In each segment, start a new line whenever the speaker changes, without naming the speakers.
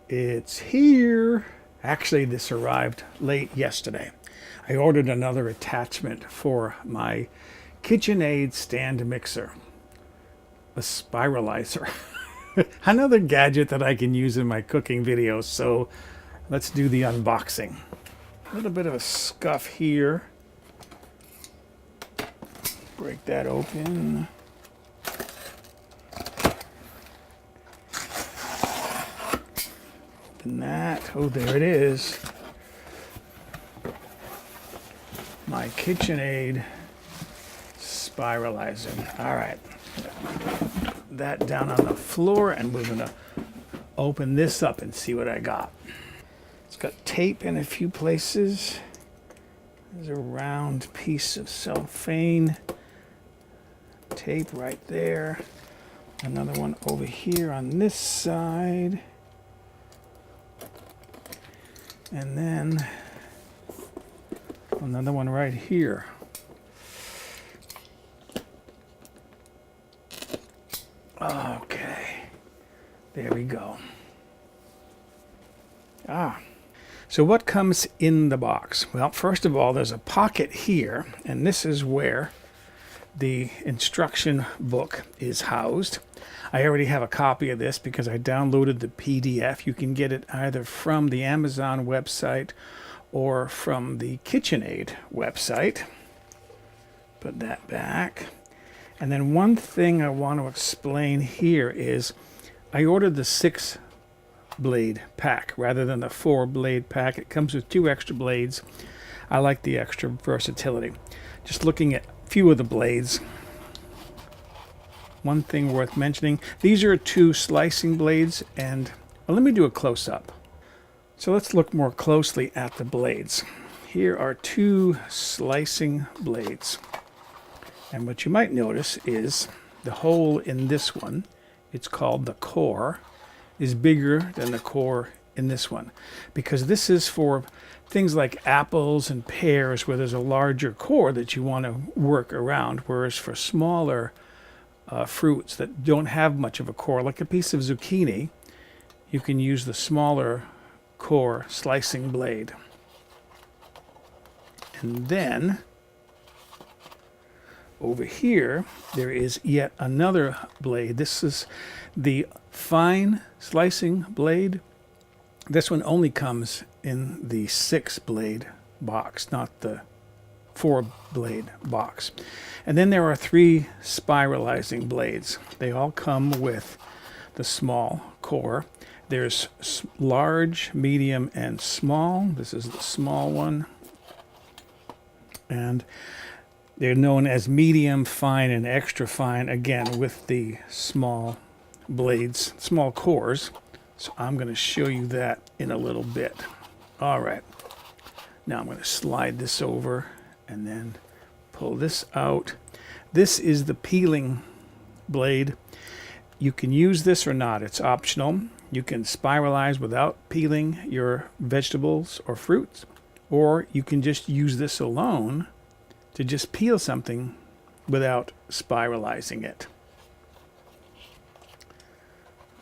It's here. Actually, this arrived late yesterday. I ordered another attachment for my KitchenAid stand mixer, a spiralizer. Another gadget that I can use in my cooking videos. So let's do the unboxing. A little bit of a scuff here. Break that open. Open that. Oh, there it is. My KitchenAid spiralizer. All right. Put that down on the floor, and we're going to open this up and see what I got. It's got tape in a few places. There's a round piece of cellophane. Tape right there. Another one over here on this side. And then another one right here. Okay. There we go. So what comes in the box? Well, first of all, there's a pocket here, and this is where the instruction book is housed. I already have a copy of this because I downloaded the PDF. You can get it either from the Amazon website or from the KitchenAid website. Put that back. And then one thing I want to explain here is I ordered the 6-blade pack rather than the 4-blade pack. It comes with 2 extra blades. I like the extra versatility. Just looking at a few of the blades. One thing worth mentioning, these are 2 slicing blades, and well, let me do a close-up. So let's look more closely at the blades. Here are 2 slicing blades. And what you might notice is the hole in this one, it's called the core, is bigger than the core in this one. Because this is for things like apples and pears where there's a larger core that you want to work around. Whereas for smaller fruits that don't have much of a core, like a piece of zucchini, you can use the smaller core slicing blade. And then over here there is yet another blade. This is the fine slicing blade. This one only comes in the 6-blade box, not the 4-blade box. And then there are 3 spiralizing blades. They all come with the small core. There's large, medium, and small. This is the small one. And they're known as medium, fine, and extra fine, again, with the small blades, small cores. So I'm going to show you that in a little bit. All right. Now I'm going to slide this over and then pull this out. This is the peeling blade. You can use this or not. It's optional. You can spiralize without peeling your vegetables or fruits, or you can just use this alone to just peel something without spiralizing it.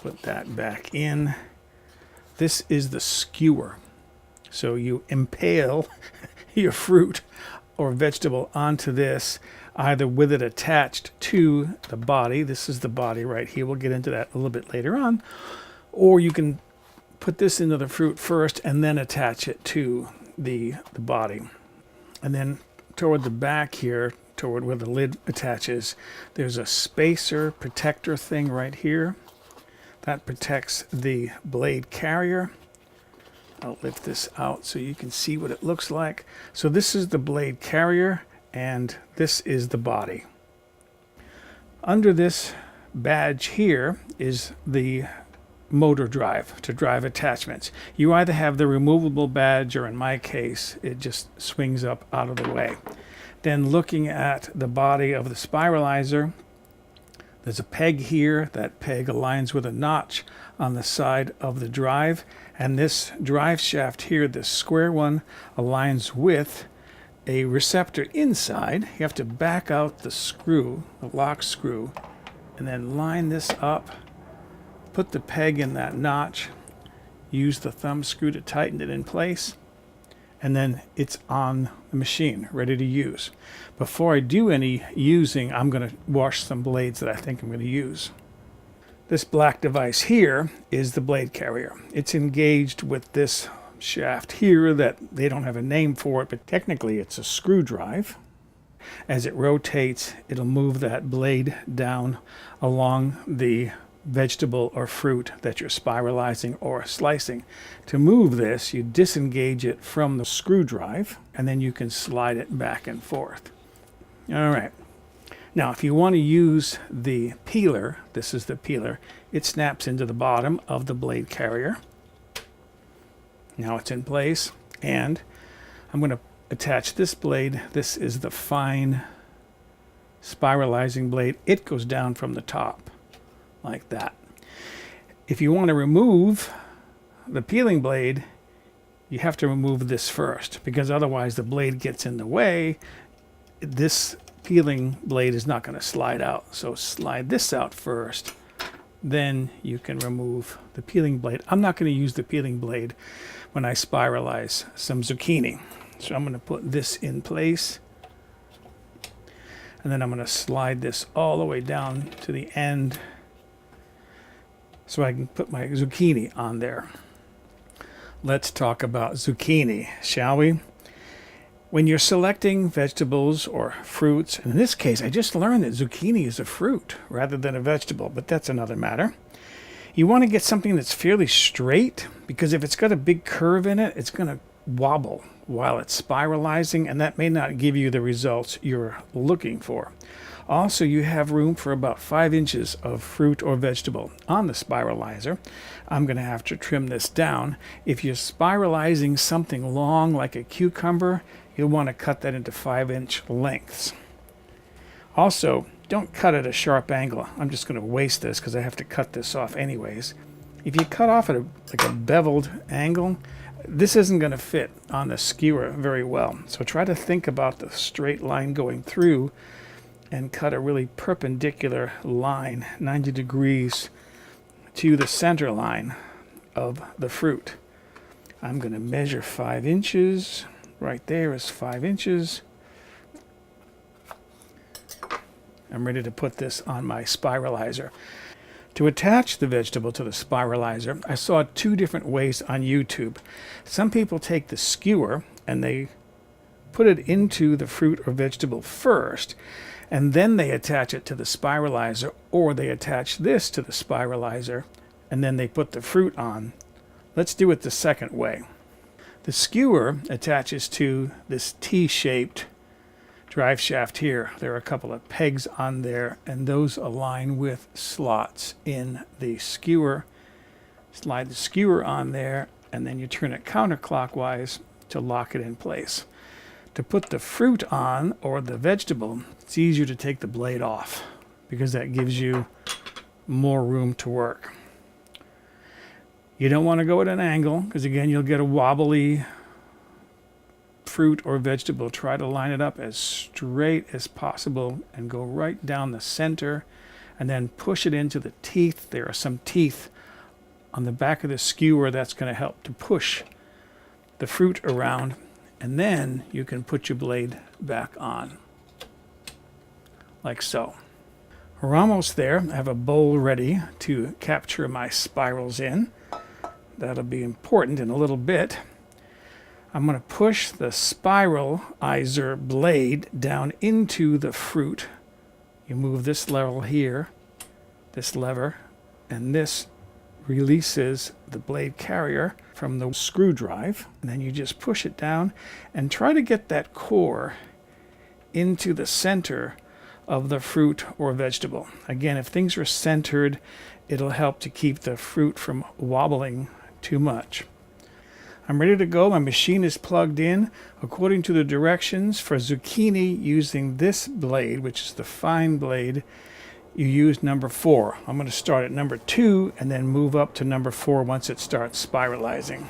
Put that back in. This is the skewer. So you impale your fruit or vegetable onto this, either with it attached to the body. This is the body right here. We'll get into that a little bit later on. Or you can put this into the fruit first and then attach it to the body. And then toward the back here, toward where the lid attaches, there's a spacer protector thing right here. That protects the blade carrier. I'll lift this out so you can see what it looks like. So this is the blade carrier, and this is the body. Under this badge here is the motor drive to drive attachments. You either have the removable badge, or in my case, it just swings up out of the way. Then looking at the body of the spiralizer, there's a peg here. That peg aligns with a notch on the side of the drive. And this drive shaft here, this square one, aligns with a receptor inside. You have to back out the screw, the lock screw, and then line this up, put the peg in that notch, use the thumb screw to tighten it in place, and then it's on the machine, ready to use. Before I do any using, I'm going to wash some blades that I think I'm going to use. This black device here is the blade carrier. It's engaged with this shaft here that they don't have a name for it, but technically it's a screw drive. As it rotates, it'll move that blade down along the vegetable or fruit that you're spiralizing or slicing. To move this, you disengage it from the screw drive, and then you can slide it back and forth. All right. Now, if you want to use the peeler, this is the peeler, it snaps into the bottom of the blade carrier. Now it's in place, and I'm going to attach this blade. This is the fine spiralizing blade. It goes down from the top like that. If you want to remove the peeling blade, you have to remove this first, because otherwise the blade gets in the way. This peeling blade is not going to slide out. So slide this out first, then you can remove the peeling blade. I'm not going to use the peeling blade when I spiralize some zucchini. So I'm going to put this in place, and then I'm going to slide this all the way down to the end so I can put my zucchini on there. Let's talk about zucchini, shall we? When you're selecting vegetables or fruits, in this case, I just learned that zucchini is a fruit rather than a vegetable, but that's another matter. You want to get something that's fairly straight, because if it's got a big curve in it, it's going to wobble while it's spiralizing, and that may not give you the results you're looking for. Also, you have room for about 5 inches of fruit or vegetable on the spiralizer. I'm going to have to trim this down. If you're spiralizing something long like a cucumber, you'll want to cut that into 5-inch lengths. Also, don't cut at a sharp angle. I'm just going to waste this because I have to cut this off anyways. If you cut off at like a beveled angle, this isn't going to fit on the skewer very well. So try to think about the straight line going through and cut a really perpendicular line, 90 degrees to the center line of the fruit. I'm going to measure 5 inches. Right there is 5 inches. I'm ready to put this on my spiralizer. To attach the vegetable to the spiralizer, I saw 2 different ways on YouTube. Some people take the skewer and they put it into the fruit or vegetable first, and then they attach it to the spiralizer, or they attach this to the spiralizer and then they put the fruit on. Let's do it the second way. The skewer attaches to this T-shaped drive shaft here. There are a couple of pegs on there, and those align with slots in the skewer. Slide the skewer on there, and then you turn it counterclockwise to lock it in place. To put the fruit on, or the vegetable, it's easier to take the blade off, because that gives you more room to work. You don't want to go at an angle, because again, you'll get a wobbly fruit or vegetable. Try to line it up as straight as possible and go right down the center, and then push it into the teeth. There are some teeth on the back of the skewer that's going to help to push the fruit around, and then you can put your blade back on, like so. We're almost there. I have a bowl ready to capture my spirals in. That'll be important in a little bit. I'm going to push the spiralizer blade down into the fruit. You move this level here, this lever, and this releases the blade carrier from the screw drive. And then you just push it down and try to get that core into the center of the fruit or vegetable. Again, if things are centered, it'll help to keep the fruit from wobbling too much. I'm ready to go. My machine is plugged in according to the directions. For zucchini, using this blade, which is the fine blade, you use number 4. I'm going to start at number 2 and then move up to number 4 once it starts spiralizing.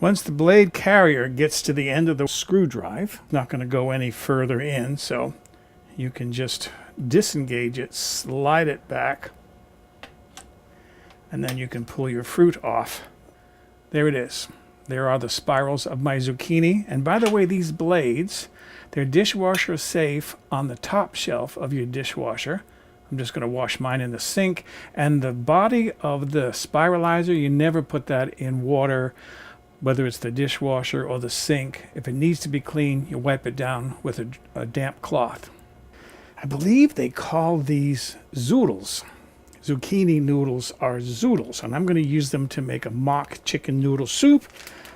Once the blade carrier gets to the end of the screw drive, not going to go any further in, so you can just disengage it, slide it back, and then you can pull your fruit off. There it is. There are the spirals of my zucchini. And by the way, these blades, they're dishwasher safe on the top shelf of your dishwasher. I'm just going to wash mine in the sink. And the body of the spiralizer, you never put that in water, whether it's the dishwasher or the sink. If it needs to be clean, you wipe it down with a damp cloth. I believe they call these zoodles. Zucchini noodles are zoodles, and I'm going to use them to make a mock chicken noodle soup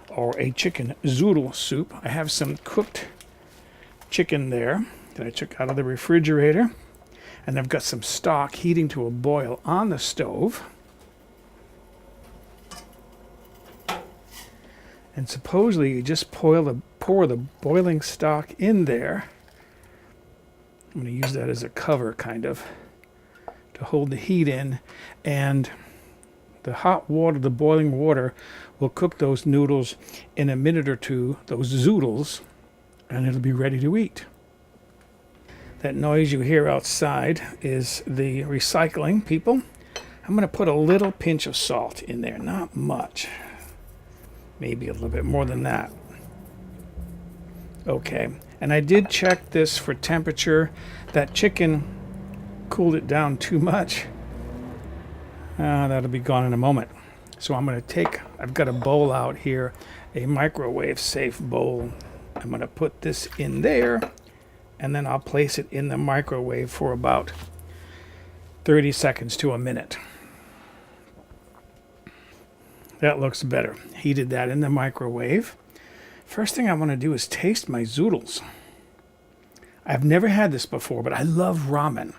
or a chicken zoodle soup. I have some cooked chicken there that I took out of the refrigerator, and I've got some stock heating to a boil on the stove. And supposedly you just pour the boiling stock in there. I'm going to use that as a cover, kind of, to hold the heat in, and the hot water, the boiling water, will cook those noodles in a minute or two, those zoodles, and it'll be ready to eat. That noise you hear outside is the recycling people. I'm going to put a little pinch of salt in there, not much. Maybe a little bit more than that. Okay, and I did check this for temperature. That chicken cooled it down too much. That'll be gone in a moment. So I'm going to take, I've got a bowl out here, a microwave safe bowl. I'm going to put this in there, and then I'll place it in the microwave for about 30 seconds to a minute. That looks better. Heated that in the microwave. First thing I want to do is taste my zoodles. I've never had this before, but I love ramen.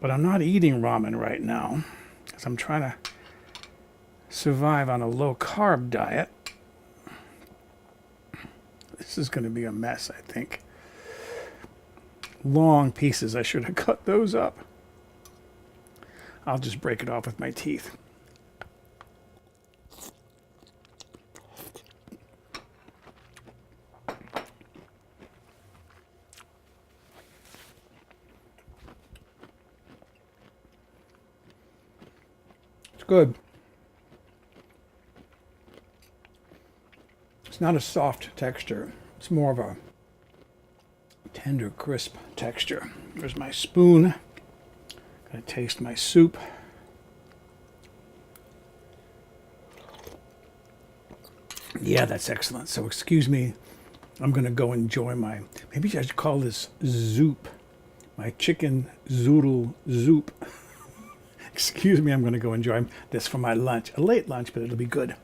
But I'm not eating ramen right now, because I'm trying to survive on a low-carb diet. This is going to be a mess, I think. Long pieces. I should have cut those up. I'll just break it off with my teeth. It's good. It's not a soft texture. It's more of a tender, crisp texture. There's my spoon. Gonna taste my soup. Yeah, that's excellent. So excuse me, I'm gonna go enjoy my, maybe I should call this zoop, my chicken zoodle soup. Excuse me, I'm gonna go enjoy this for my lunch. A late lunch, but it'll be good.